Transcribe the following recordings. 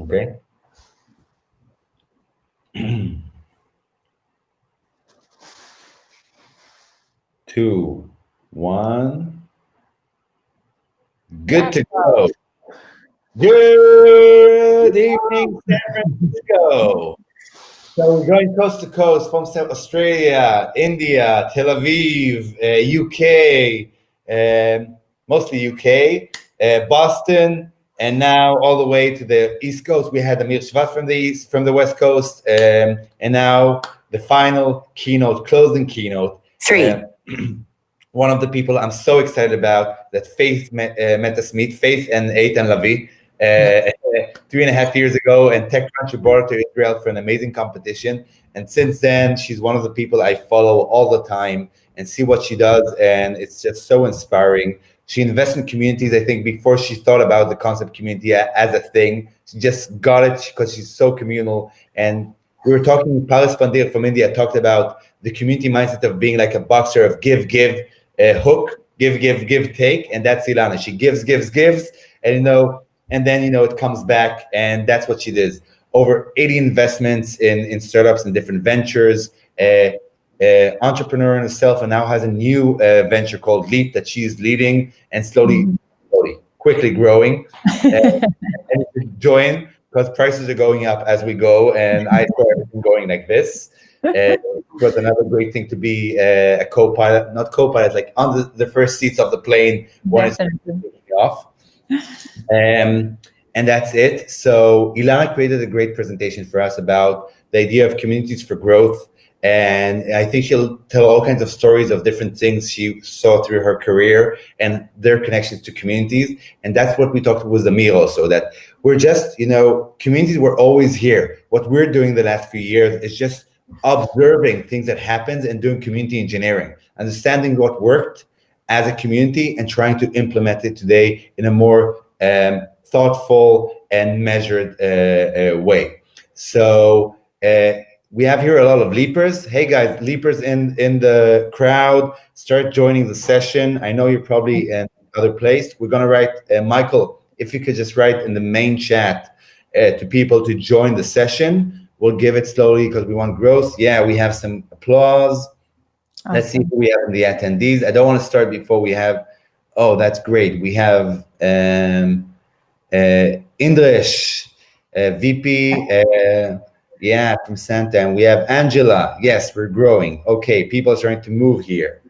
Okay. 2, 1. Good to go. Good evening, San Francisco. So we're going coast to coast from Australia, India, Tel Aviv, UK, mostly UK, Boston, and now all the way to the East Coast. We had Amir Shvat from the West Coast, and now the final keynote, closing keynote. 3. One of the people I'm so excited about that Faith met us meet, Faith and Eitan Lavi, 3.5 years ago, and TechCrunch brought her to Israel for an amazing competition. And since then, she's one of the people I follow all the time and see what she does, and it's just so inspiring. She invests in communities, I think, before she thought about the concept community as a thing. She just got it because she's so communal. And we were talking, Paris Pandir from India talked about the community mindset of being like a boxer of give, hook, give, take, and that's Ilana. She gives, and and then it comes back, and that's what she does. Over 80 investments in startups and different ventures. Entrepreneur in herself, and now has a new venture called Leap that she's leading and quickly growing. And join because prices are going up as we go, and I saw everything going like this. It was another great thing to be a co-pilot, not co-pilot, like on the first seats of the plane when it's taking off. And that's it. So Ilana created a great presentation for us about the idea of communities for growth. And I think she'll tell all kinds of stories of different things she saw through her career and their connections to communities. And that's what we talked with Amir also, that we're just, communities were always here. What we're doing the last few years is just observing things that happens and doing community engineering, understanding what worked as a community and trying to implement it today in a more thoughtful and measured way. So we have here a lot of leapers. Hey guys, leapers in the crowd, start joining the session. I know you're probably in other place. We're gonna write, Michael, if you could just write in the main chat to people to join the session. We'll give it slowly because we want growth. Yeah, we have some applause. Awesome. Let's see who we have in the attendees. I don't want to start before we have, oh, that's great. We have Indresh, VP, from Santa, and we have Angela. Yes, we're growing. Okay, people are starting to move here.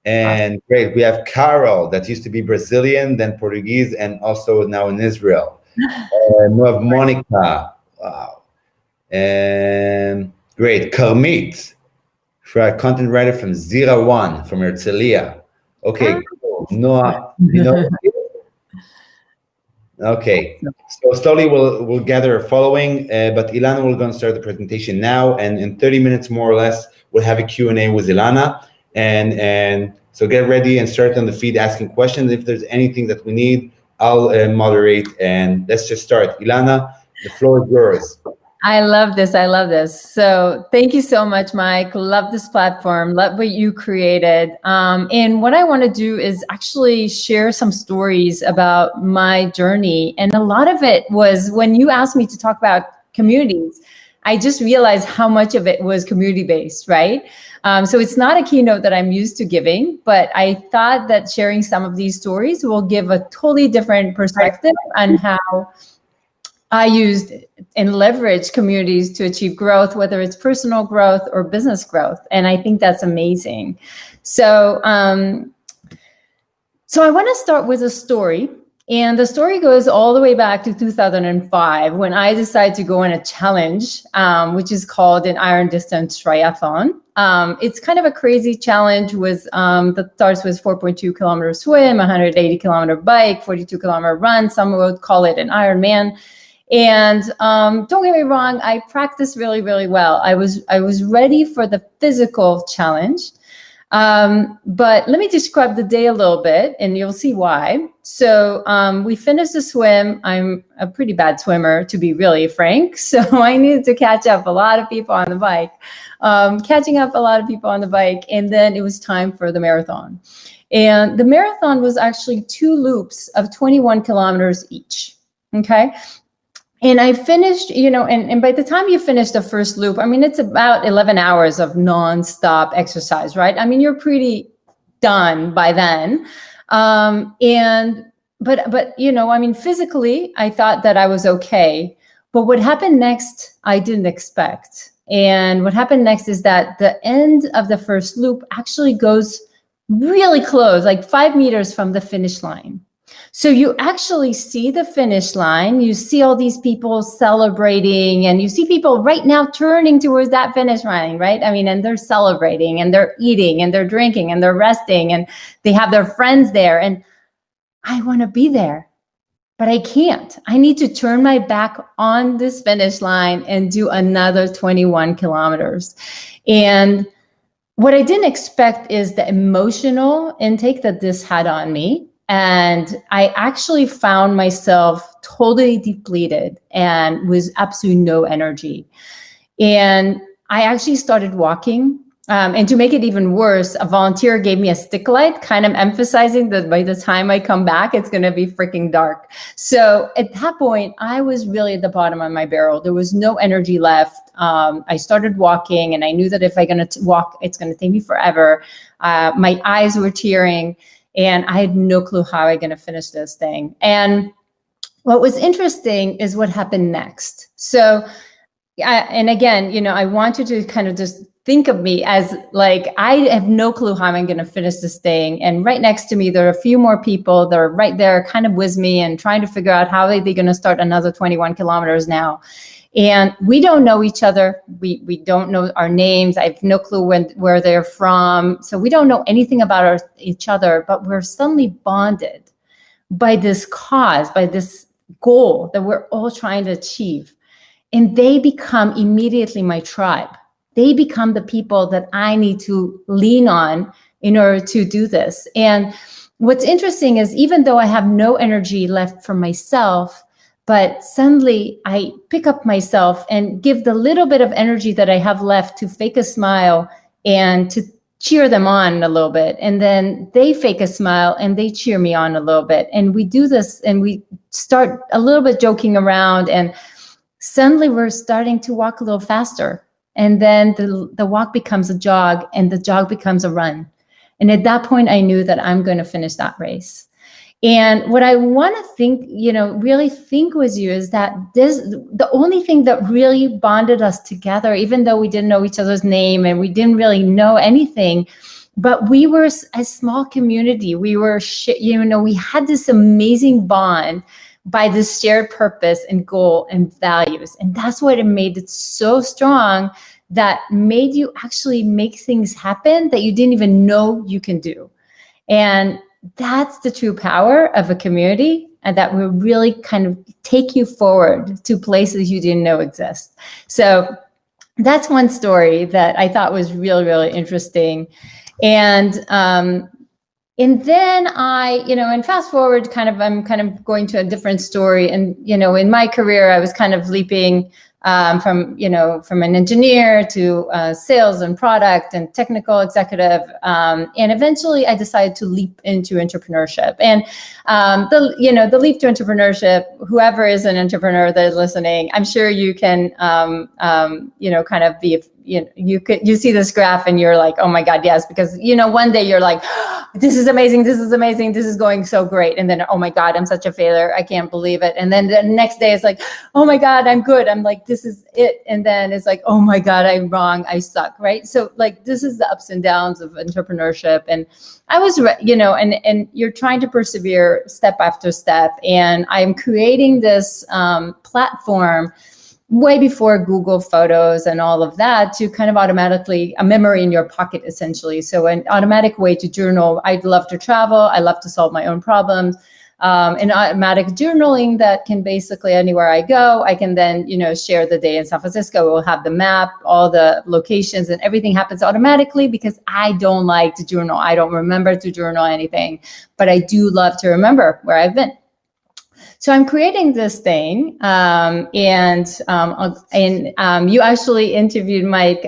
And awesome. Great, we have Carol, that used to be Brazilian, then Portuguese, and also now in Israel. We have Monica. Wow. And great, Karmit, content writer from Zira One, from Herzliya. Okay, Noah, Okay, so slowly we'll gather a following, but Ilana will go and start the presentation now, and in 30 minutes more or less, we'll have a Q&A with Ilana, and so get ready and start on the feed asking questions. If there's anything that we need, I'll moderate, and let's just start. Ilana, the floor is yours. I love this. So thank you so much, Mike. Love this platform. Love what you created. And what I want to do is actually share some stories about my journey. And a lot of it was when you asked me to talk about communities, I just realized how much of it was community-based, right? So it's not a keynote that I'm used to giving, but I thought that sharing some of these stories will give a totally different perspective on how I used and leveraged communities to achieve growth, whether it's personal growth or business growth. And I think that's amazing. So, so I want to start with a story. And the story goes all the way back to 2005 when I decided to go on a challenge, which is called an iron distance triathlon. It's kind of a crazy challenge that starts with 4.2 kilometer swim, 180 kilometer bike, 42 kilometer run. Some would call it an Ironman. And don't get me wrong, I practiced really, really well. I was ready for the physical challenge. But let me describe the day a little bit and you'll see why. So we finished the swim. I'm a pretty bad swimmer, to be really frank. So I needed to catch up a lot of people on the bike, and then it was time for the marathon. And the marathon was actually 2 loops of 21 kilometers each, okay? And I finished, and by the time you finish the first loop, I mean, it's about 11 hours of nonstop exercise, right? I mean, you're pretty done by then. But I mean, physically, I thought that I was okay. But what happened next, I didn't expect. And what happened next is that the end of the first loop actually goes really close, like 5 meters from the finish line. So you actually see the finish line, you see all these people celebrating, and you see people right now turning towards that finish line, right? I mean, and they're celebrating, and they're eating, and they're drinking, and they're resting, and they have their friends there. And I want to be there, but I can't. I need to turn my back on this finish line and do another 21 kilometers. And what I didn't expect is the emotional intake that this had on me. And I actually found myself totally depleted and with absolutely no energy. And I actually started walking. And to make it even worse, a volunteer gave me a stick light, kind of emphasizing that by the time I come back, it's going to be freaking dark. So at that point, I was really at the bottom of my barrel. There was no energy left. I started walking, and I knew that if I'm going to walk, it's going to take me forever. My eyes were tearing. And I had no clue how I'm going to finish this thing. And what was interesting is what happened next. So, and again, I want you to kind of just think of me as like, I have no clue how I'm going to finish this thing. And right next to me, there are a few more people that are right there kind of with me and trying to figure out how they're going to start another 21 kilometers now. And we don't know each other. We don't know our names. I have no clue where they're from. So we don't know anything about each other, but we're suddenly bonded by this cause, by this goal that we're all trying to achieve. And they become immediately my tribe. They become the people that I need to lean on in order to do this. And what's interesting is even though I have no energy left for myself, but suddenly I pick up myself and give the little bit of energy that I have left to fake a smile and to cheer them on a little bit. And then they fake a smile and they cheer me on a little bit. And we do this and we start a little bit joking around, and suddenly we're starting to walk a little faster. And then the walk becomes a jog, and the jog becomes a run. And at that point, I knew that I'm going to finish that race. And what I want to think, really think with you is that the only thing that really bonded us together, even though we didn't know each other's name and we didn't really know anything, but we were a small community. We were, we had this amazing bond by this shared purpose and goal and values. And that's what it made it so strong, that made you actually make things happen that you didn't even know you can do. And that's the true power of a community, and that will really kind of take you forward to places you didn't know exist. So that's one story that I thought was really, really interesting. And then and fast forward, I'm kind of going to a different story. And, in my career, I was kind of leaping from an engineer to sales and product and technical executive. And eventually I decided to leap into entrepreneurship. And the leap to entrepreneurship, whoever is an entrepreneur that is listening, I'm sure you can, kind of be, you see this graph and you're like, oh my God, yes. Because, one day you're like, this is amazing. This is amazing. This is going so great. And then, oh my God, I'm such a failure. I can't believe it. And then the next day it's like, oh my God, I'm good. I'm like, this is it. And then it's like, oh my God, I'm wrong. I suck. Right. So like, this is the ups and downs of entrepreneurship. And I was, and you're trying to persevere step after step. And I'm creating this platform way before Google Photos and all of that, to kind of automatically a memory in your pocket, essentially. So an automatic way to journal. I love to travel. I love to solve my own problems. And automatic journaling that can basically, anywhere I go, I can then, share the day in San Francisco. We'll have the map, all the locations, and everything happens automatically, because I don't like to journal. I don't remember to journal anything, but I do love to remember where I've been. So I'm creating this thing, and you actually interviewed Mike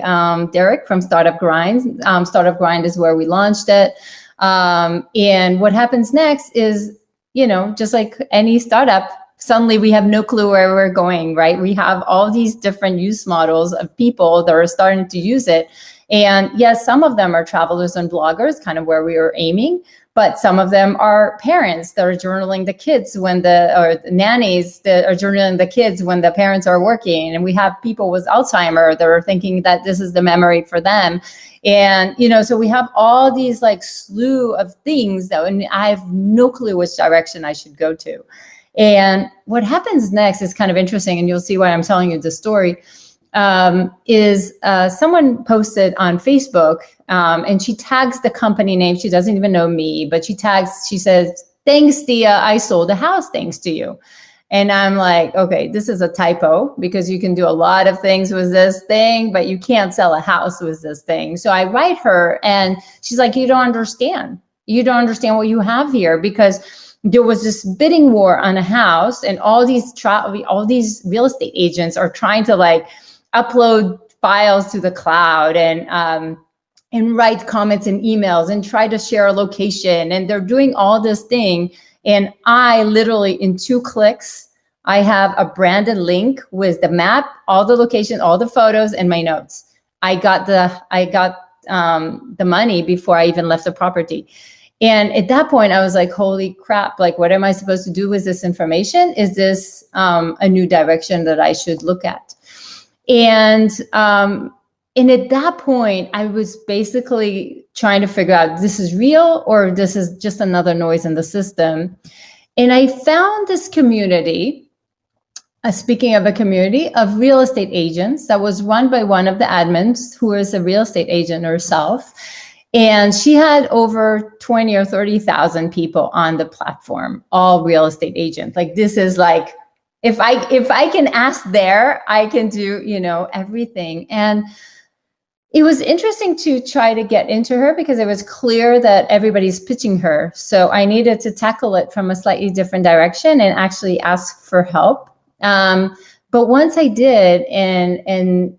Derrick from Startup Grind. Startup Grind is where we launched it. And what happens next is, just like any startup, suddenly we have no clue where we're going, right? We have all these different use models of people that are starting to use it. And yes, some of them are travelers and bloggers, kind of where we were aiming, but some of them are parents that are journaling the kids or the nannies that are journaling the kids when the parents are working. And we have people with Alzheimer that are thinking that this is the memory for them. And, so we have all these like slew of things that I have no clue which direction I should go to. And what happens next is kind of interesting, and you'll see why I'm telling you this story. Is someone posted on Facebook, and she tags the company name. She doesn't even know me, but she says, "Thanks, Tia, I sold a house thanks to you." And I'm like, okay, this is a typo, because you can do a lot of things with this thing, but you can't sell a house with this thing. So I write her, and she's like, you don't understand. You don't understand what you have here, because there was this bidding war on a house, and all these real estate agents are trying to like upload files to the cloud and write comments and emails and try to share a location. And they're doing all this thing. And I literally, in 2 clicks, I have a branded link with the map, all the location, all the photos, and my notes. I got the money before I even left the property. And at that point, I was like, holy crap, like, what am I supposed to do with this information? Is this a new direction that I should look at? And at that point, I was basically trying to figure out, this is real or this is just another noise in the system. And I found this community, speaking of a community of real estate agents, that was run by one of the admins who is a real estate agent herself. And she had over 20 or 30,000 people on the platform, all real estate agents. Like, this is like, if I can ask there, I can do, everything. And it was interesting to try to get into her, because it was clear that everybody's pitching her. So I needed to tackle it from a slightly different direction and actually ask for help. But once I did, and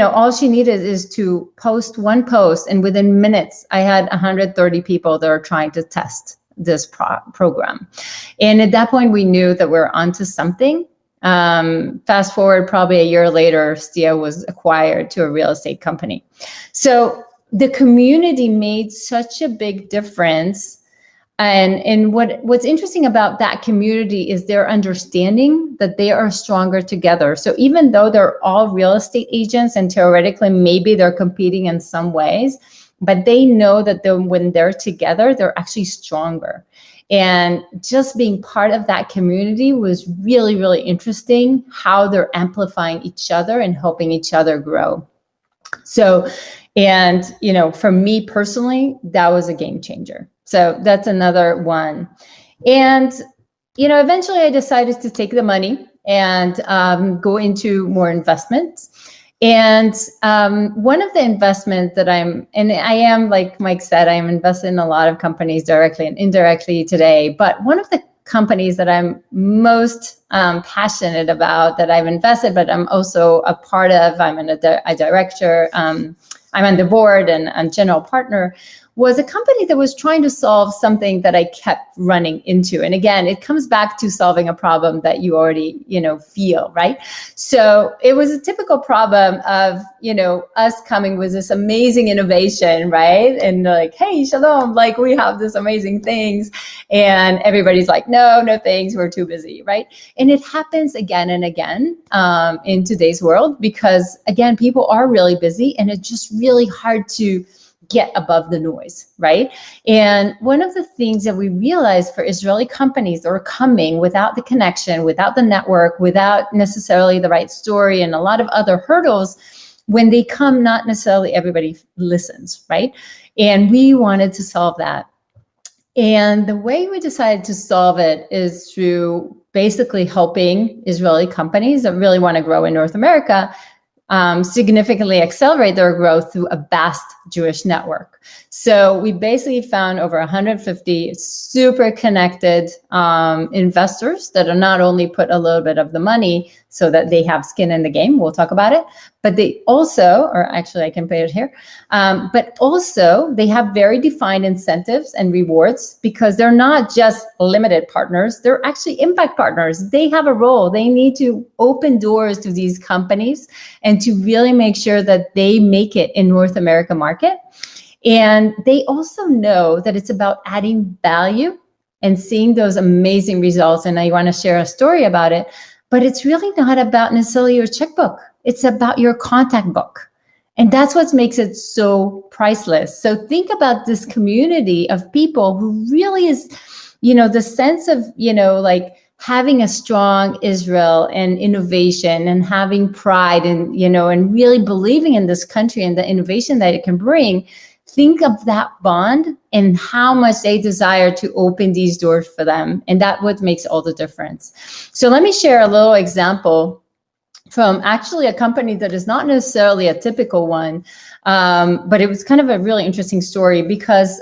all she needed is to post one post, and within minutes, I had 130 people that are trying to test this program. And at that point, we knew that we're onto something. Fast forward probably a year later, Stia was acquired to a real estate company. So the community made such a big difference. And what's interesting about that community is their understanding that they are stronger together. So even though they're all real estate agents, and theoretically maybe they're competing in some ways, but they know that when they're together, they're actually stronger. And just being part of that community was really, really interesting, how they're amplifying each other and helping each other grow. So, and, for me personally, that was a game changer. So that's another one. And, eventually I decided to take the money and go into more investments. And one of the investments that I am, like Mike said, I am invested in a lot of companies directly and indirectly today. But one of the companies that I'm most passionate about, that I've invested, but I'm also a part of, I'm a director, I'm on the board and general partner, was a company that was trying to solve something that I kept running into. And again, it comes back to solving a problem that you already, feel, right? So it was a typical problem of, us coming with this amazing innovation, right? And like, hey, shalom, like, we have this amazing things. And everybody's like, no thanks, we're too busy, right? And it happens again and again in today's world, because again, people are really busy, and it's just really hard to get above the noise, right? And one of the things that we realized for Israeli companies that were coming without the connection, without the network, without necessarily the right story, and a lot of other hurdles, when they come, not necessarily everybody listens, right? And we wanted to solve that. And the way we decided to solve it is through basically helping Israeli companies that really want to grow in North America significantly accelerate their growth through a vast Jewish network. So we basically found over 150 super connected investors that are not only put a little bit of the money so that they have skin in the game, we'll talk about it, but they also, or actually I can put it here, but also they have very defined incentives and rewards because they're not just limited partners, they're actually impact partners. They have a role. They need to open doors to these companies and to really make sure that they make it in North America market. And they also know that it's about adding value and seeing those amazing results. And I want to share a story about it, but it's really not about necessarily your checkbook. It's about your contact book. And that's what makes it so priceless. So think about this community of people who really is, the sense of, like having a strong Israel and innovation and having pride and, and really believing in this country and the innovation that it can bring. Think of that bond and how much they desire to open these doors for them. And that's what makes all the difference. So let me share a little example from actually a company that is not necessarily a typical one, but it was kind of a really interesting story because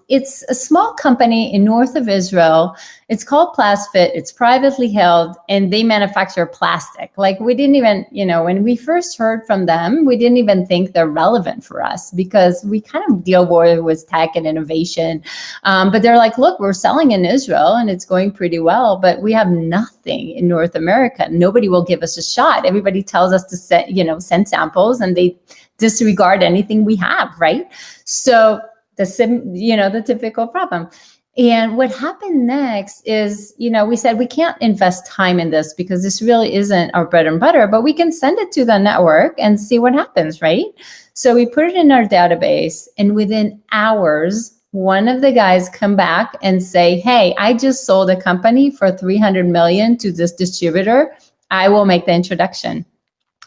it's a small company in north of Israel. It's called Plasfit. It's privately held, and they manufacture plastic. Like we didn't even, when we first heard from them, we didn't even think they're relevant for us because we kind of deal more with tech and innovation. But they're like, look, we're selling in Israel and it's going pretty well, but we have nothing in North America. Nobody will give us a shot. Everybody tells us to send samples, and they disregard anything we have, right? So the typical problem. And what happened next is, we said we can't invest time in this because this really isn't our bread and butter, but we can send it to the network and see what happens, right? So we put it in our database, and within hours, one of the guys come back and say, hey, I just sold a company for $300 million to this distributor. I will make the introduction.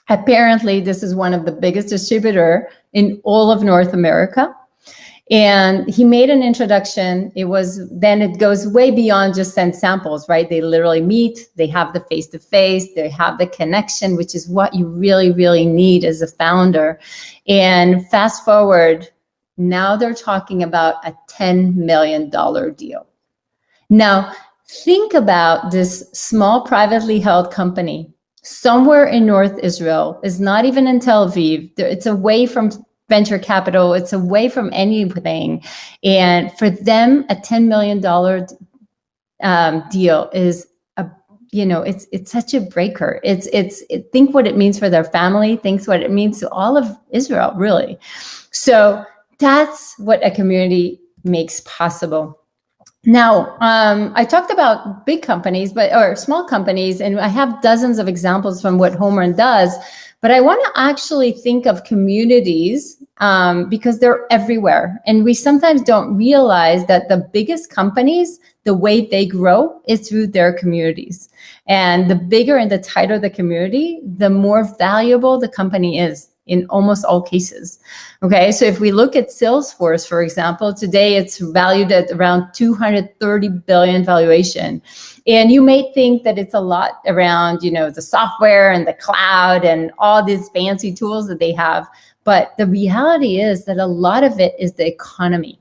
Apparently, this is one of the biggest distributor in all of North America. And he made an introduction. It goes way beyond just send samples, right? They literally meet, they have the face-to-face, they have the connection, which is what you really, really need as a founder. And fast forward, now they're talking about a $10 million deal. Now, think about this small privately held company somewhere in North Israel. Is not even in Tel Aviv. It's away from venture capital. It's away from anything. And for them, a $10 million deal is it's such a breaker. Think what it means for their family, think what it means to all of Israel, really. So that's what a community makes possible. Now, I talked about big companies, or small companies, and I have dozens of examples from what Homrun does, but I want to actually think of communities because they're everywhere. And we sometimes don't realize that the biggest companies, the way they grow is through their communities. And the bigger and the tighter the community, the more valuable the company is in almost all cases. Okay, so if we look at Salesforce, for example, today it's valued at around 230 billion valuation. And you may think that it's a lot around, the software and the cloud and all these fancy tools that they have. But the reality is that a lot of it is the economy,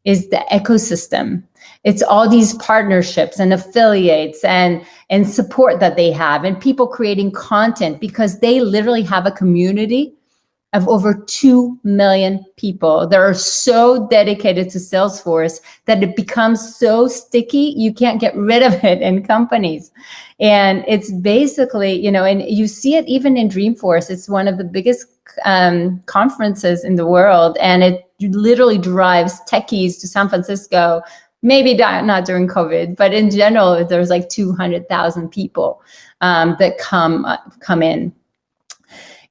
is the ecosystem. It's all these partnerships and affiliates and support that they have, and people creating content because they literally have a community of over 2 million people that are so dedicated to Salesforce that it becomes so sticky, you can't get rid of it in companies. And it's basically, and you see it even in Dreamforce. It's one of the biggest conferences in the world, and it literally drives techies to San Francisco. Maybe not during COVID, but in general, there's like 200,000 people that come in.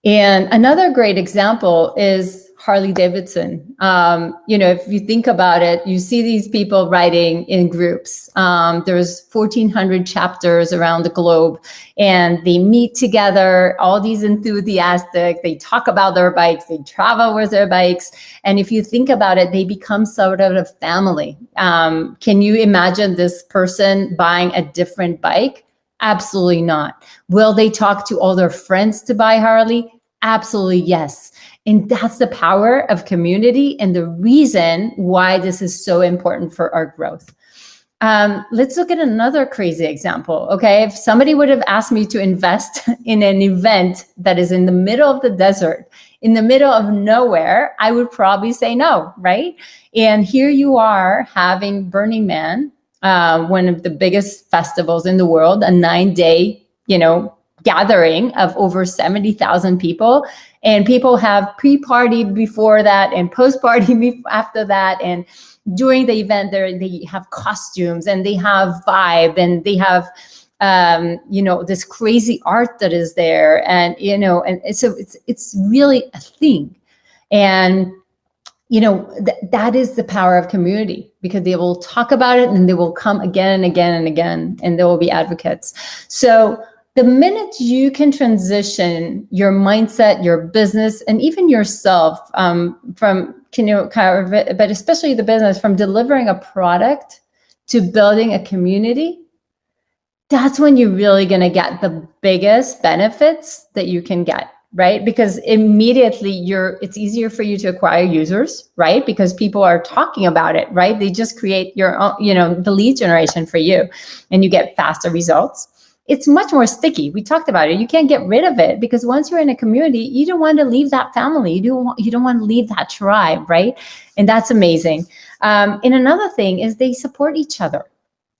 And another great example is Harley Davidson. If you think about it, you see these people writing in groups. There's 1,400 chapters around the globe, and they meet together, all these enthusiastic, they talk about their bikes, they travel with their bikes. And if you think about it, they become sort of a family. Can you imagine this person buying a different bike? Absolutely not. Will they talk to all their friends to buy Harley? Absolutely, yes. And that's the power of community and the reason why this is so important for our growth. Let's look at another crazy example. Okay, if somebody would have asked me to invest in an event that is in the middle of the desert, in the middle of nowhere, I would probably say no, right? And here you are having Burning Man, one of the biggest festivals in the world, a 9-day, gathering of over 70,000 people. And people have pre-party before that and post-party after that. And during the event, they have costumes and they have vibe and they have, this crazy art that is there. And, and so it's really a thing. And, that is the power of community, because they will talk about it and they will come again and again and again, and there will be advocates. So the minute you can transition your mindset, your business, and even yourself but especially the business, from delivering a product to building a community, that's when you're really going to get the biggest benefits that you can get, right? Because immediately it's easier for you to acquire users, right? Because people are talking about it, right? They just create your own, the lead generation for you, and you get faster results. It's much more sticky. We talked about it. You can't get rid of it, because once you're in a community, you don't want to leave that family. You don't want to leave that tribe, right? And that's amazing. And another thing is they support each other.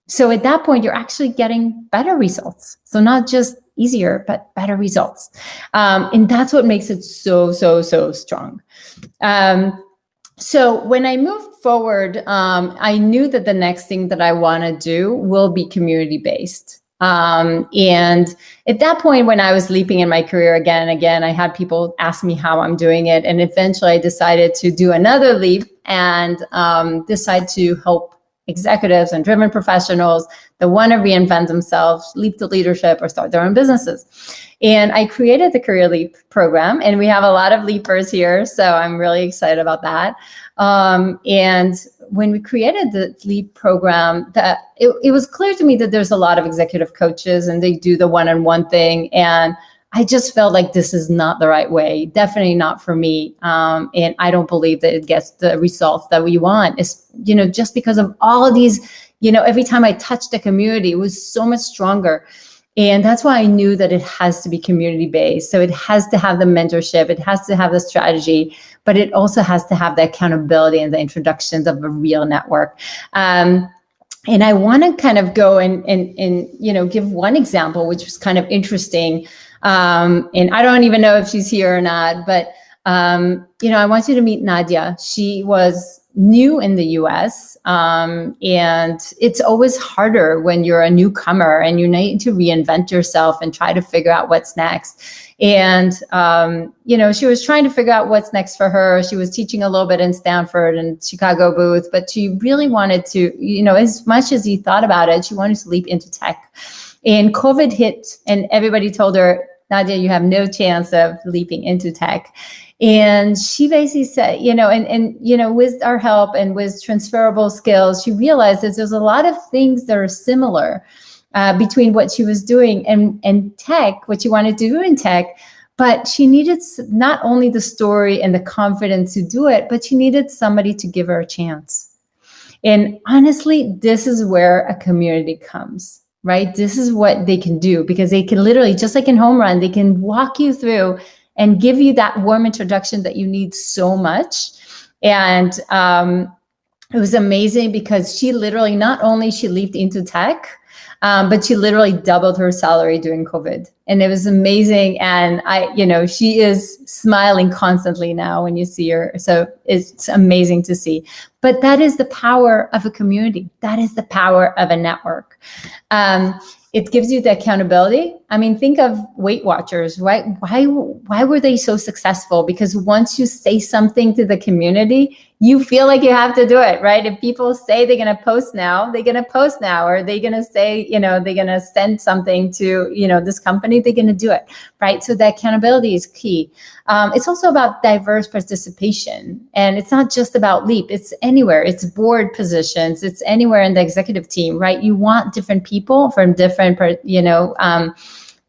So at that point, you're actually getting better results. So not just easier, but better results. And that's what makes it so, so, so strong. So when I moved forward, I knew that the next thing that I want to do will be community-based. And at that point, when I was leaping in my career again and again, I had people ask me how I'm doing it. And eventually I decided to do another leap and decide to help executives and driven professionals that want to reinvent themselves, leap to leadership, or start their own businesses. And I created the CareerLeap program, and we have a lot of leapers here, so I'm really excited about that. And when we created the LEAP program, that it was clear to me that there's a lot of executive coaches and they do the one-on-one thing. And I just felt like this is not the right way, definitely not for me. And I don't believe that it gets the results that we want. It's, just because of all of these, every time I touched the community, it was so much stronger. And that's why I knew that it has to be community-based. So it has to have the mentorship, it has to have the strategy, but it also has to have the accountability and the introductions of a real network. And I want to kind of go and give one example, which was kind of interesting. And I don't even know if she's here or not, but I want you to meet Nadia. She was new in the US, and it's always harder when you're a newcomer and you need to reinvent yourself and try to figure out what's next. And, she was trying to figure out what's next for her. She was teaching a little bit in Stanford and Chicago booth, but she really wanted to, as much as he thought about it, she wanted to leap into tech. And COVID hit and everybody told her, Nadia, you have no chance of leaping into tech. And she basically said, with our help and with transferable skills, she realized that there's a lot of things that are similar between what she was doing and tech, what she wanted to do in tech. But she needed not only the story and the confidence to do it, but she needed somebody to give her a chance. And honestly, this is where a community comes, right? This is what they can do, because they can literally, just like in Homrun, they can walk you through and give you that warm introduction that you need so much. And it was amazing because she literally, not only she leaped into tech, but she literally doubled her salary during COVID. And it was amazing. And she is smiling constantly now when you see her. So it's amazing to see. But that is the power of a community. That is the power of a network. It gives you the accountability. I mean, think of Weight Watchers, right? Why were they so successful? Because once you say something to the community, you feel like you have to do it, right? If people say they're going to post now, they're going to post now, or they're going to say, they're going to send something to, this company, they're going to do it, right? So the accountability is key. It's also about diverse participation. And it's not just about LEAP. It's anywhere. It's board positions. It's anywhere in the executive team, right? You want different people from different,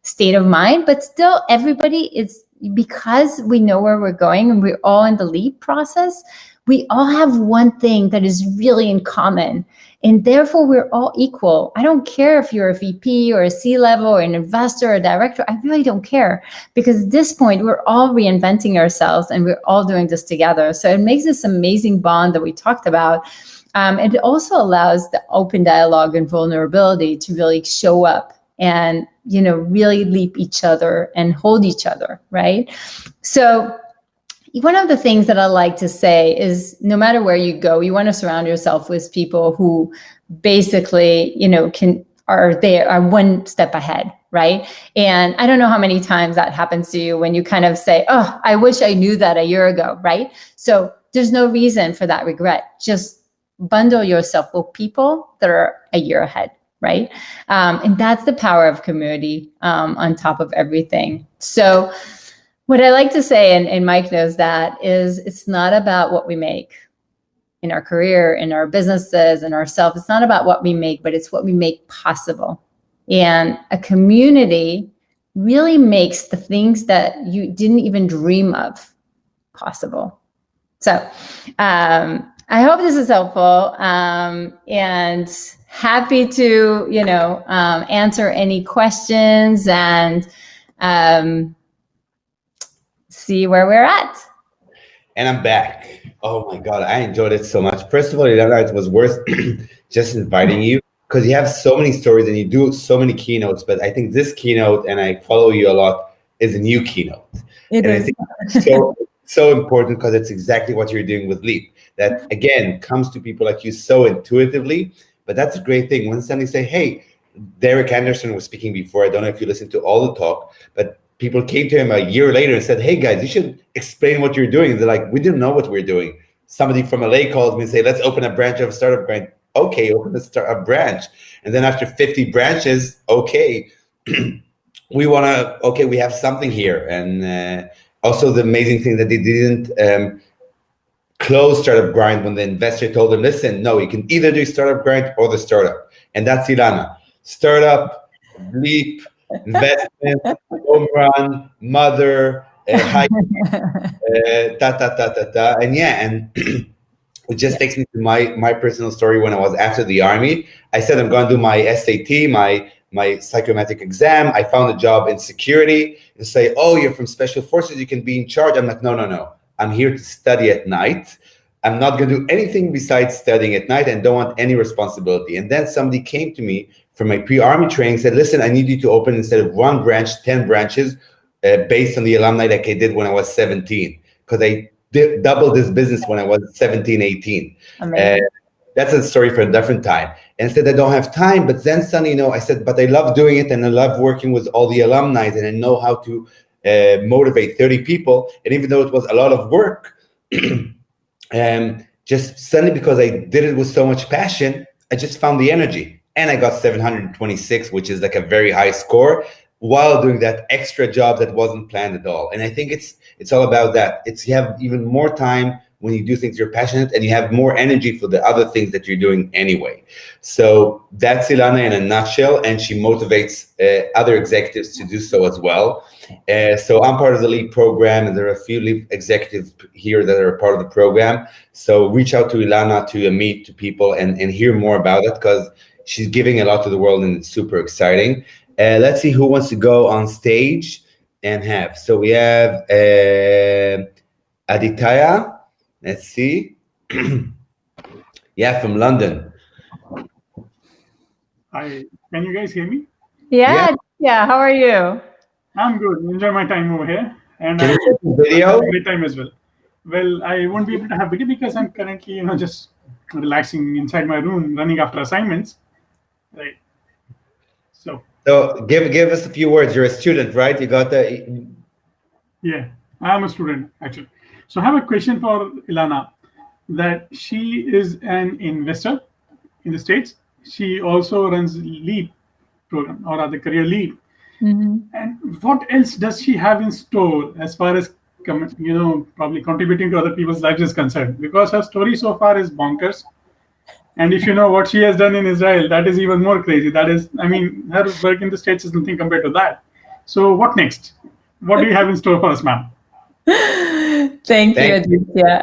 state of mind, but still everybody is because we know where we're going and we're all in the LEAP process, we all have one thing that is really in common. And therefore, we're all equal. I don't care if you're a VP or a C-level or an investor or a director. I really don't care, because at this point, we're all reinventing ourselves and we're all doing this together. So it makes this amazing bond that we talked about. And it also allows the open dialogue and vulnerability to really show up and, really leap each other and hold each other, right? So one of the things that I like to say is, no matter where you go, you want to surround yourself with people who basically, are one step ahead, right? And I don't know how many times that happens to you when you kind of say, oh, I wish I knew that a year ago, right? So there's no reason for that regret. Just bundle yourself with people that are a year ahead, right? And that's the power of community on top of everything. So what I like to say, and Mike knows that, is it's not about what we make in our career, in our businesses, in ourselves. It's not about what we make, but it's what we make possible. And a community really makes the things that you didn't even dream of possible. So I hope this is helpful, and happy to, answer any questions and see where we're at. And I'm back. Oh my God, I enjoyed it so much. First of all, Ilana, it was worth just inviting you, because you have so many stories and you do so many keynotes. But I think this keynote, and I follow you a lot, is a new keynote. It is. I think it's so important, because it's exactly what you're doing with Leap. That, again, comes to people like you so intuitively. But that's a great thing. When somebody say, hey, Derek Anderson was speaking before. I don't know if you listened to all the talk, but people came to him a year later and said, hey, guys, you should explain what you're doing. And they're like, we didn't know what we're doing. Somebody from LA calls me and say, let's open a branch of a startup brand. Okay, open a startup branch. And then after 50 branches, okay, we have something here. And also the amazing thing that they didn't close Startup Grind when the investor told them, listen, no, you can either do Startup Grind or the startup. And that's Ilana. Startup, Leap, investment, Homrun, mother, high, and yeah, and it just takes me to my personal story. When I was after the army, I said I'm going to do my SAT, my psychometric exam. I found a job in security. They say, oh, you're from special forces, you can be in charge. I'm like, no. I'm here to study at night. I'm not going to do anything besides studying at night, and don't want any responsibility. And then somebody came to me from my pre-army training, said, listen, I need you to open, instead of one branch, 10 branches, based on the alumni like I did when I was 17, because I doubled this business when I was 17, 18. That's a story for a different time. And said, I don't have time. But then suddenly, I said, but I love doing it, and I love working with all the alumni, and I know how to motivate 30 people. And even though it was a lot of work, just suddenly, because I did it with so much passion, I just found the energy. And I got 726, which is like a very high score, while doing that extra job that wasn't planned at all. And I think it's all about that. You have even more time when you do things you're passionate, and you have more energy for the other things that you're doing anyway. So that's Ilana in a nutshell, and she motivates other executives to do so as well. So I'm part of the LEAP program, and there are a few LEAP executives here that are a part of the program. So reach out to Ilana to meet to people and hear more about it, because she's giving a lot to the world, and it's super exciting. Let's see who wants to go on stage and have. So we have Aditya. Let's see. Yeah, from London. Hi, can you guys hear me? Yeah. How are you? I'm good. Enjoy my time over here. And Can you take the video? have a great time as well. Well, I won't be able to have video because I'm currently, just relaxing inside my room, running after assignments. Right. So give us a few words. You're a student, right? You got the. Yeah, I'm a student actually. So I have a question for Ilana, that she is an investor in the States. She also runs LEAP program, or rather CareerLeap. Mm-hmm. And what else does she have in store as far as probably contributing to other people's lives is concerned? Because her story so far is bonkers. And if you know what she has done in Israel, that is even more crazy. That is, her work in the States is nothing compared to that. So what next? what do you have in store for us, ma'am? Thank you, Aditya.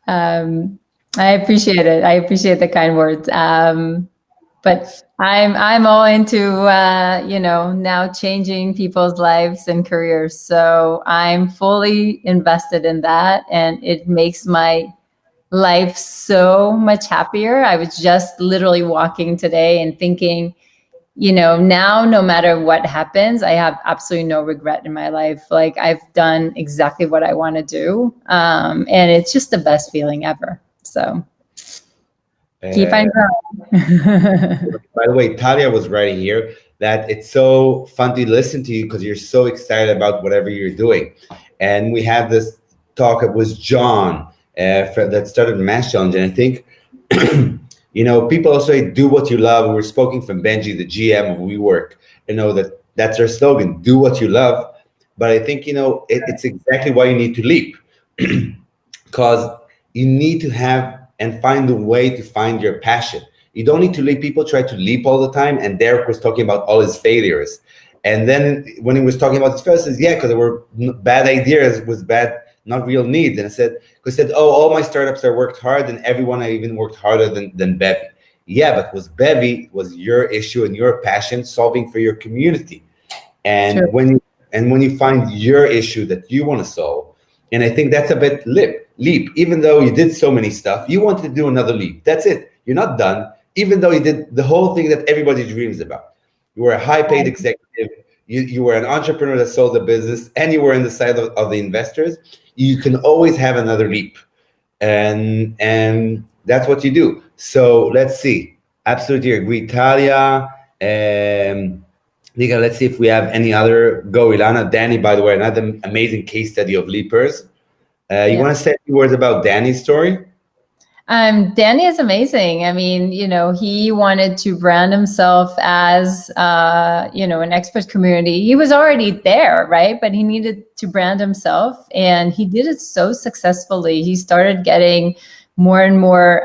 I appreciate it. I appreciate the kind words. But I'm all into now changing people's lives and careers. So I'm fully invested in that, and it makes my life so much happier. I was just literally walking today and thinking, now no matter what happens, I have absolutely no regret in my life. Like, I've done exactly what I want to do. And it's just the best feeling ever. So keep on going. By the way, Talia was writing here that it's so fun to listen to you because you're so excited about whatever you're doing. And we had this talk, it was John that started Mass Challenge. And I think, people also say, do what you love. We're speaking from Benji, the GM of WeWork, that's our slogan, do what you love. But I think, it's exactly why you need to leap, because you need to have and find a way to find your passion. You don't need to leap. People try to leap all the time. And Derek was talking about all his failures. And then when he was talking about his failures, he says, yeah, because there were bad ideas, was bad, not real need. And I said, all my startups I worked hard, and everyone I even worked harder than Bevy. Yeah, but Bevy was your issue and your passion solving for your community. And sure. when you find your issue that you want to solve, and I think that's a bit leap. Even though you did so many stuff, you want to do another leap. That's it. You're not done. Even though you did the whole thing that everybody dreams about. You were a high-paid executive. You were an entrepreneur that sold the business, and you were on the side of the investors. You can always have another leap, and that's what you do. So let's see. Absolutely agree, Talia. Nika, let's see if we have any other. Go, Ilana. Danny, by the way, another amazing case study of leapers. You want to say a few words about Danny's story? Danny is amazing. I mean, he wanted to brand himself as, an expert community. He was already there, right? But he needed to brand himself, and he did it so successfully. He started getting more and more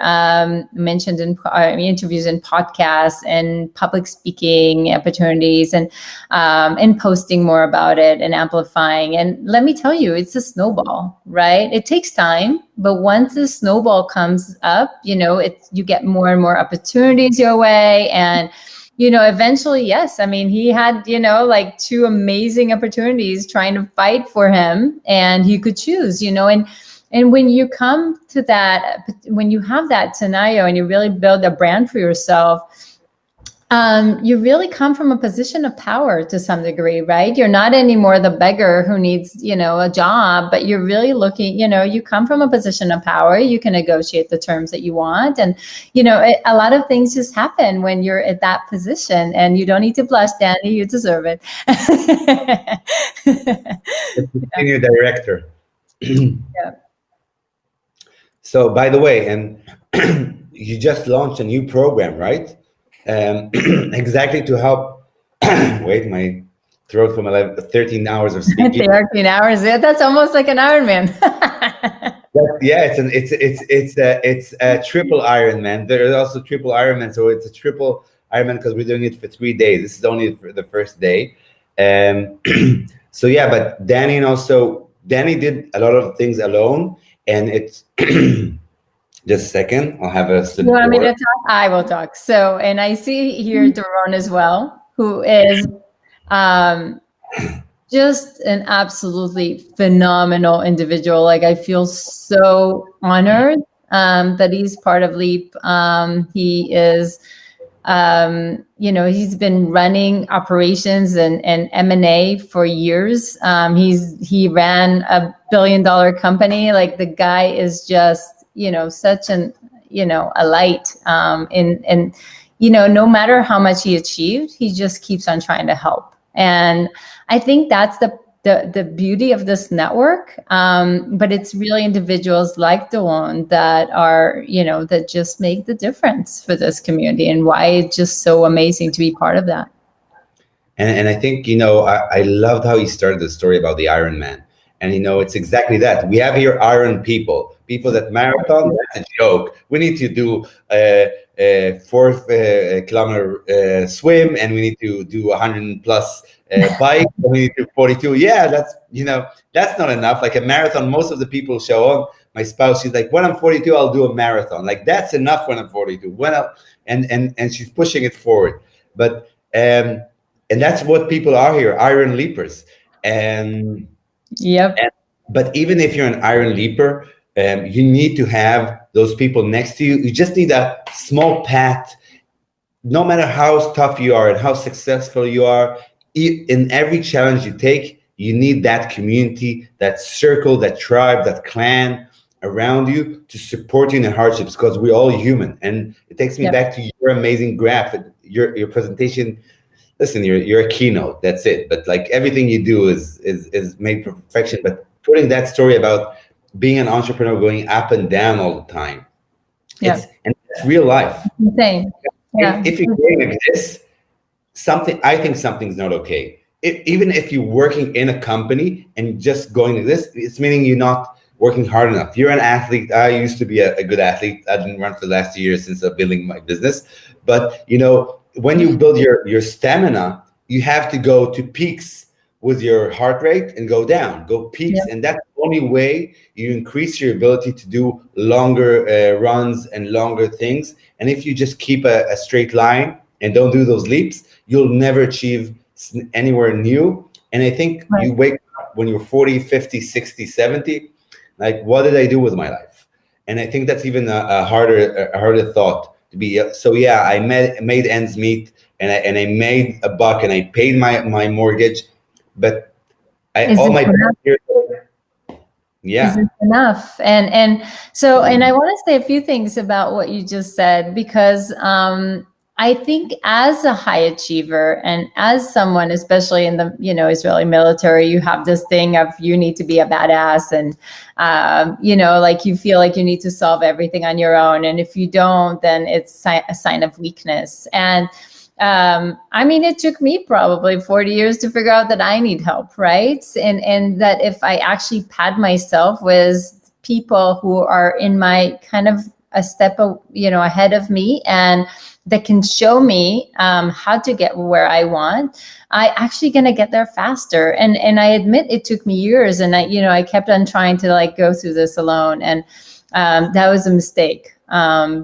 mentioned in interviews and podcasts and public speaking opportunities, and posting more about it and amplifying. And let me tell you, it's a snowball, right? It takes time, but once the snowball comes up, you get more and more opportunities your way. And eventually, yes, I mean, he had, like 2 amazing opportunities trying to fight for him, and he could choose, And when you come to that, when you have that scenario and you really build a brand for yourself, you really come from a position of power to some degree, right? You're not anymore the beggar who needs, a job, but you're really looking, you come from a position of power. You can negotiate the terms that you want. And, a lot of things just happen when you're at that position, and you don't need to blush, Danny, you deserve it. Senior director. Yeah. So, by the way, and you just launched a new program, right? Exactly to help. Wait, my throat from 13 hours of speaking. 13 hours. Yeah, that's almost like an Ironman. Yeah, it's a triple Ironman. There is also triple Ironman, so it's a triple Ironman because we're doing it for 3 days. This is only for the first day. So yeah, but Danny did a lot of things alone. And it's just a second. I'll have a sip. You want me to talk? I will talk. So, and I see here Doron as well, who is just an absolutely phenomenal individual. Like, I feel so honored that he's part of Leap. He is, he's been running operations and M&A for years. He ran a $1 billion company. Like, the guy is just, such an, a light. And no matter how much he achieved, he just keeps on trying to help. And I think that's the beauty of this network. But it's really individuals like Doron that are, that just make the difference for this community, and why it's just so amazing to be part of that. And I think, I loved how he started the story about the Ironman. And it's exactly that. We have here iron people that marathon, that's a joke. We need to do a 4 kilometer swim, and we need to do 100 plus bike, and we need to do 42. Yeah, that's not enough. Like a marathon, most of the people show up. My spouse, she's like, when I'm 42, I'll do a marathon. Like, that's enough when I'm 42. And she's pushing it forward. But and that's what people are here, iron leapers. And but even if you're an iron leaper, you need to have those people next to you. You just need a small pat. No matter how tough you are and how successful you are, in every challenge you take, you need that community, that circle, that tribe, that clan around you to support you in the hardships, because we're all human. And it takes me back to your amazing graph, your presentation. Listen, you're a keynote, that's it. But like, everything you do is made for perfection. But putting that story about being an entrepreneur, going up and down all the time, and it's real life. Insane. Yeah. If you're doing like this, I think something's not okay. Even if you're working in a company and just going like this, it's meaning you're not working hard enough. You're an athlete. I used to be a good athlete. I didn't run for the last 2 years since I'm building my business. But when you build your stamina, you have to go to peaks with your heart rate and go peaks. And that's the only way you increase your ability to do longer runs and longer things. And if you just keep a straight line and don't do those leaps, you'll never achieve anywhere new. And I think you wake up when you're 40, 50, 60, 70, like, what did I do with my life? And I think that's even a harder thought to be. So yeah, I made ends meet, and I made a buck, and I paid my mortgage, but all my years, is it enough? And so, and I want to say a few things about what you just said, because I think as a high achiever and as someone, especially in the Israeli military, you have this thing of you need to be a badass, and like you feel like you need to solve everything on your own, and if you don't, then it's a sign of weakness. And I mean, it took me probably 40 years to figure out that I need help, right? And that if I actually pad myself with people who are in my kind of a step ahead of me, and that can show me how to get where I want, I actually gonna get there faster. And I admit it took me years, and I kept on trying to like go through this alone, and that was a mistake,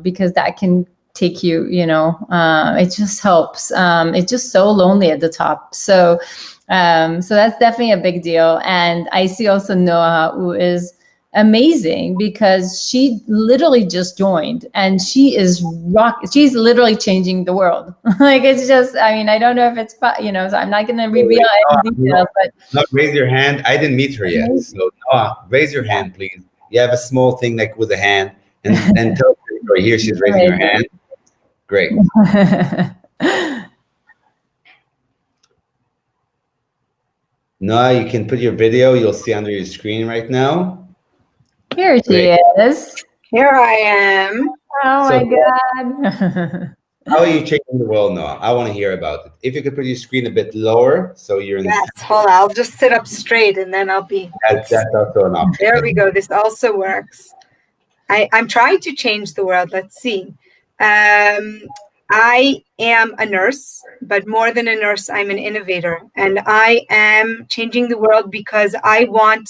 because that can take you, it just helps. It's just so lonely at the top. So that's definitely a big deal. And I see also Noah, who is amazing, because she literally just joined, and she's literally changing the world. Like, it's just, I mean, I don't know if it's, so I'm not going to reveal any details, but. No, raise your hand. I didn't meet her yet. So Noah, raise your hand, please. You have a small thing like with a hand, and tell her story. Here, she's raising her hand. Great. Noah, you can put your video. You'll see under your screen right now. Here she is. Here I am. Oh my God. How are you changing the world, Noah? I want to hear about it. If you could put your screen a bit lower, so you're in. Yes, hold on. I'll just sit up straight, and then I'll be. That's also an option. There we go. This also works. I'm trying to change the world. Let's see. I am a nurse, but more than a nurse, I'm an innovator. And I am changing the world because I want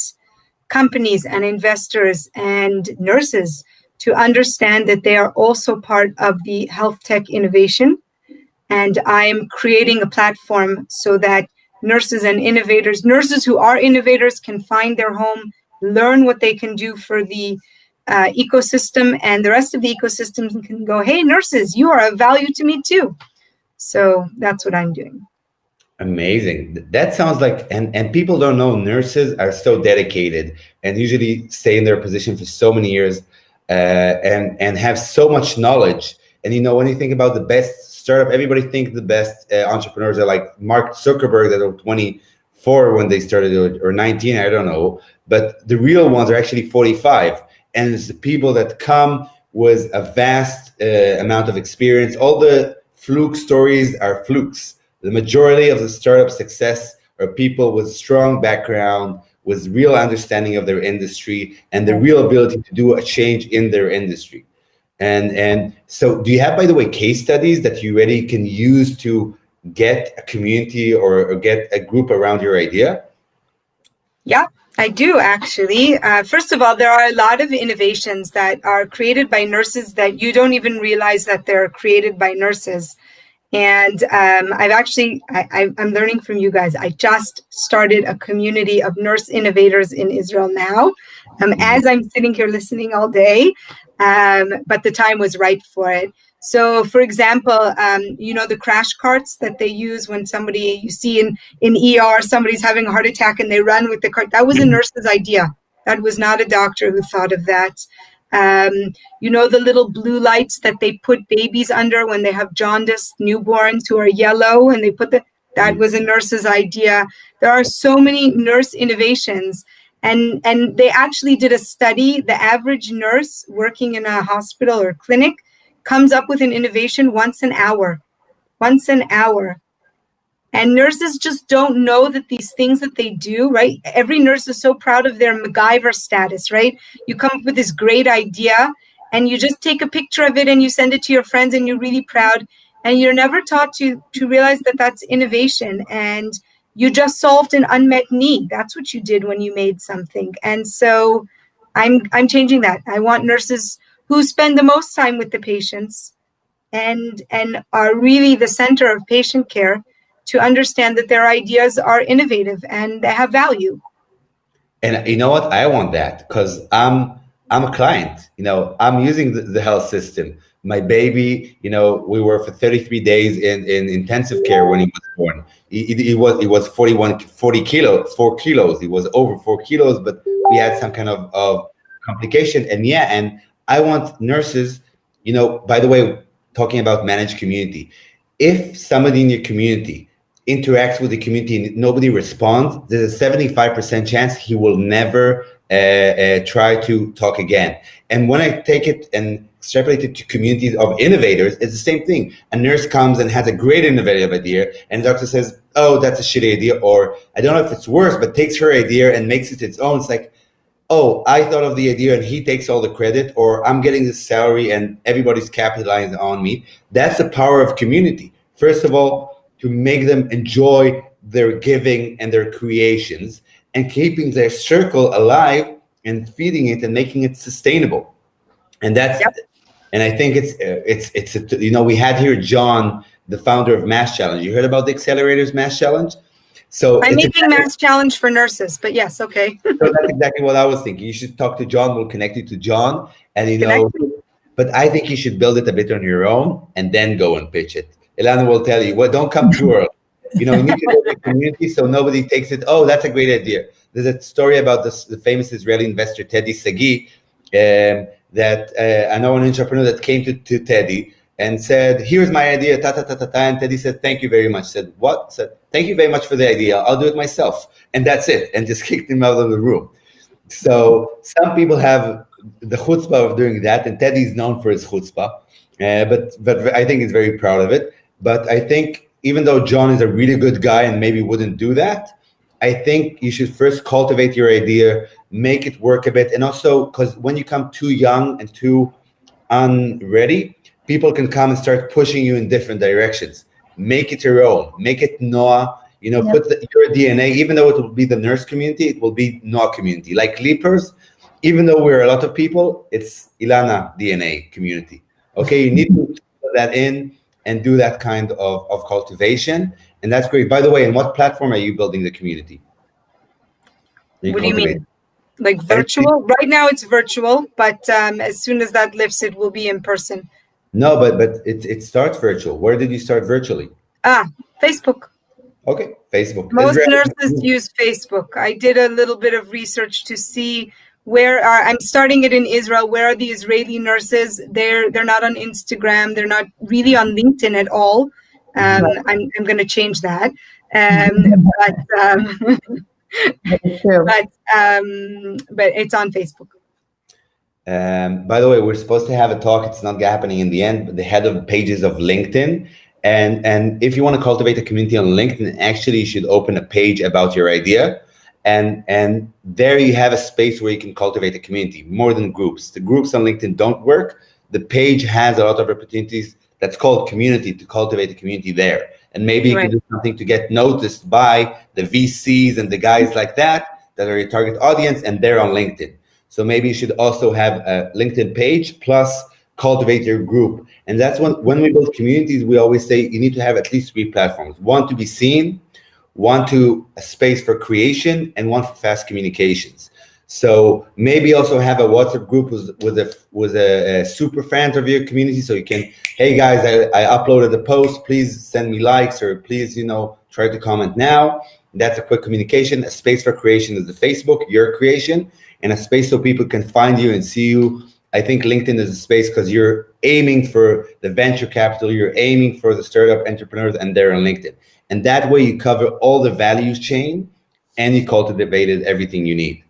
companies and investors and nurses to understand that they are also part of the health tech innovation. And I'm creating a platform so that nurses and innovators, nurses who are innovators, can find their home, learn what they can do for the ecosystem, and the rest of the ecosystem can go, hey, nurses, you are of value to me too. So that's what I'm doing. Amazing. That sounds like, and people don't know, nurses are so dedicated and usually stay in their position for so many years, and have so much knowledge. And when you think about the best startup, everybody thinks the best entrepreneurs are like Mark Zuckerberg, that are 24 when they started, or 19, I don't know. But the real ones are actually 45. And it's the people that come with a vast amount of experience. All the fluke stories are flukes. The majority of the startup success are people with strong background, with real understanding of their industry and the real ability to do a change in their industry. And so do you have, by the way, case studies that you already can use to get a community or get a group around your idea? Yeah, I do actually. First of all, there are a lot of innovations that are created by nurses that you don't even realize that they're created by nurses. And I'm learning from you guys. I just started a community of nurse innovators in Israel now, as I'm sitting here listening all day, but the time was right for it. So, for example, the crash carts that they use when somebody, you see in ER, somebody's having a heart attack and they run with the cart. That was a nurse's idea. That was not a doctor who thought of that. The little blue lights that they put babies under when they have jaundice newborns who are yellow, and they put that was a nurse's idea. There are so many nurse innovations. And they actually did a study. The average nurse working in a hospital or clinic comes up with an innovation once an hour. And nurses just don't know that these things that they do, right? Every nurse is so proud of their MacGyver status, right? You come up with this great idea and you just take a picture of it and you send it to your friends and you're really proud. And you're never taught to realize that that's innovation. And you just solved an unmet need. That's what you did when you made something. And so I'm changing that. I want nurses who spend the most time with the patients and are really the center of patient care to understand that their ideas are innovative and they have value. And you know what? I want that because I'm a client. I'm using the health system. My baby, we were for 33 days in intensive care when he was born. He was 40 kilos, 4 kilos. He was over 4 kilos, but we had some kind of complication. And I want nurses, by the way, talking about managed community. If somebody in your community interacts with the community and nobody responds, there's a 75% chance he will never try to talk again. And when I take it and extrapolate it to communities of innovators, it's the same thing. A nurse comes and has a great innovative idea, and the doctor says, oh, that's a shitty idea, or I don't know if it's worse, but takes her idea and makes it its own. It's like, oh, I thought of the idea and he takes all the credit, or I'm getting this salary and everybody's capitalizing on me. That's the power of community. First of all, to make them enjoy their giving and their creations and keeping their circle alive and feeding it and making it sustainable. And that's, and I think we had here John, the founder of Mass Challenge. You heard about the Accelerators Mass Challenge? So I'm making Mass Challenge for nurses, but yes, okay. So that's exactly what I was thinking. You should talk to John. We'll connect you to John, and but I think you should build it a bit on your own and then go and pitch it. Ilana will tell you, well, don't come too early. You need to build a community so nobody takes it. Oh, that's a great idea. There's a story about the famous Israeli investor Teddy Sagi, that I know an entrepreneur that came to Teddy and said, here's my idea, and Teddy said, thank you very much. Said, what? Said, thank you very much for the idea. I'll do it myself. And that's it. And just kicked him out of the room. So some people have the chutzpah of doing that, and Teddy's known for his chutzpah, but I think he's very proud of it. But I think even though John is a really good guy and maybe wouldn't do that, I think you should first cultivate your idea, make it work a bit. And also, because when you come too young and too unready, people can come and start pushing you in different directions. Make it your own. Make it Noah. Put your DNA, even though it will be the nurse community, it will be Noah community. Like Leapers, even though we're a lot of people, it's Ilana DNA community. Okay, you need to put that in and do that kind of cultivation. And that's great. By the way, in what platform are you building the community? What do you mean? Like virtual? Right now it's virtual, but as soon as that lifts, it will be in person. No, but it starts virtual. Where did you start virtually? Facebook. Okay, Facebook. Most nurses use Facebook. I did a little bit of research to see I'm starting it in Israel. Where are the Israeli nurses? They're not on Instagram. They're not really on LinkedIn at all. I'm going to change that. But it's on Facebook. By the way, we're supposed to have a talk. It's not happening in the end, but the head of pages of LinkedIn. And if you want to cultivate a community on LinkedIn, actually you should open a page about your idea and there you have a space where you can cultivate a community more than groups. The groups on LinkedIn don't work. The page has a lot of opportunities that's called community, to cultivate a community there. And maybe you can do something to get noticed by the VCs and the guys like that are your target audience, and they're on LinkedIn. So maybe you should also have a LinkedIn page plus cultivate your group. And that's when we build communities, we always say you need to have at least 3 platforms. One to be seen, one to a space for creation, and one for fast communications. So maybe also have a WhatsApp group with a super fan of your community, so you can, hey guys, I uploaded a post, please send me likes, or please, try to comment now. That's a quick communication. A space for creation is the Facebook, your creation, and a space so people can find you and see you. I think LinkedIn is a space because you're aiming for the venture capital, you're aiming for the startup entrepreneurs, and they're on LinkedIn. And that way you cover all the values chain and you cultivated everything you need.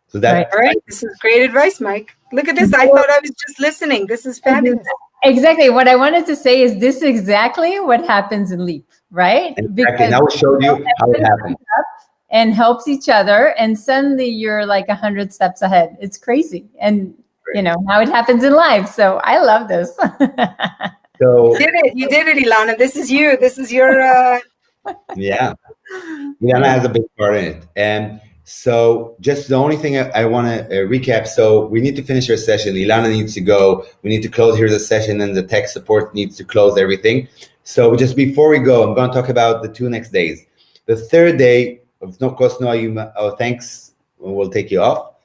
So that's all right. This is great advice, Mike. Look at this. I thought I was just listening. This is fabulous. Exactly. What I wanted to say is this is exactly what happens in Leap, right? Exactly. Now we'll show you how it happens. And helps each other. And suddenly you're like 100 steps ahead. It's crazy. And, now it happens in life. So I love this. So you did it, Ilana. This is you. This is your. Yeah. Ilana has a big part in it. And so just the only thing I want to recap. So we need to finish our session. Ilana needs to go. We need to close here the session, and the tech support needs to close everything. So just before we go, I'm going to talk about the 2 next days. The third day, of course, thanks. We'll take you off.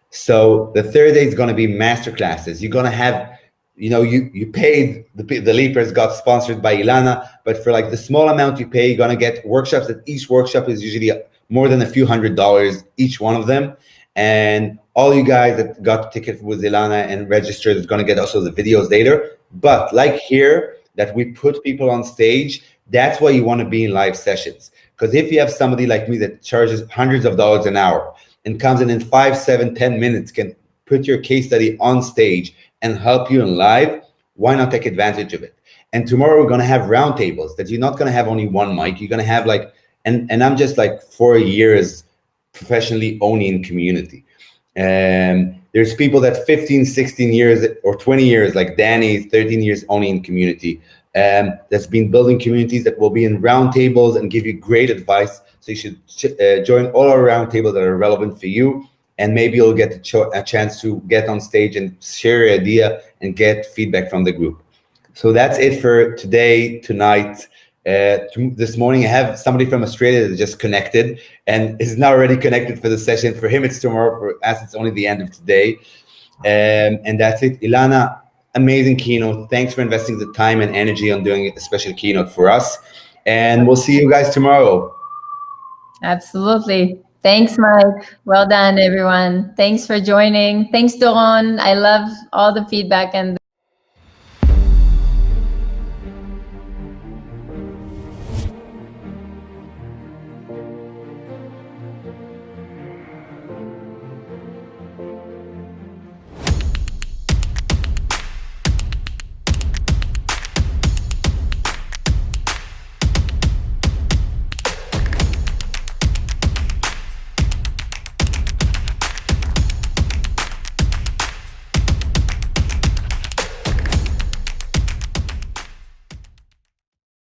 So the third day is going to be masterclasses. You're going to have, you paid, the Leapers got sponsored by Ilana, but for like the small amount you pay, you're going to get workshops. That each workshop is usually more than a few $100, each one of them. And all you guys that got tickets with Ilana and registered is going to get also the videos later. But like here, that we put people on stage, that's why you want to be in live sessions. Because if you have somebody like me that charges hundreds of dollars an hour and comes in 5, 7, 10 minutes, can put your case study on stage and help you in live, why not take advantage of it? And tomorrow we're going to have roundtables that you're not going to have only one mic. You're going to have like, and I'm just like 4 years professionally owning community. And there's people that 15, 16 years or 20 years, like Danny, 13 years owning community. That's been building communities that will be in roundtables and give you great advice. So you should join all our roundtables that are relevant for you. And maybe you'll get a chance to get on stage and share your idea and get feedback from the group. So that's it for today, tonight. This morning, I have somebody from Australia that just connected and is now already connected for the session. For him, it's tomorrow. For us, it's only the end of today. And that's it. Ilana, amazing keynote. Thanks for investing the time and energy on doing a special keynote for us. And we'll see you guys tomorrow. Absolutely. Thanks, Mike. Well done, everyone. Thanks for joining. Thanks, Doron. I love all the feedback and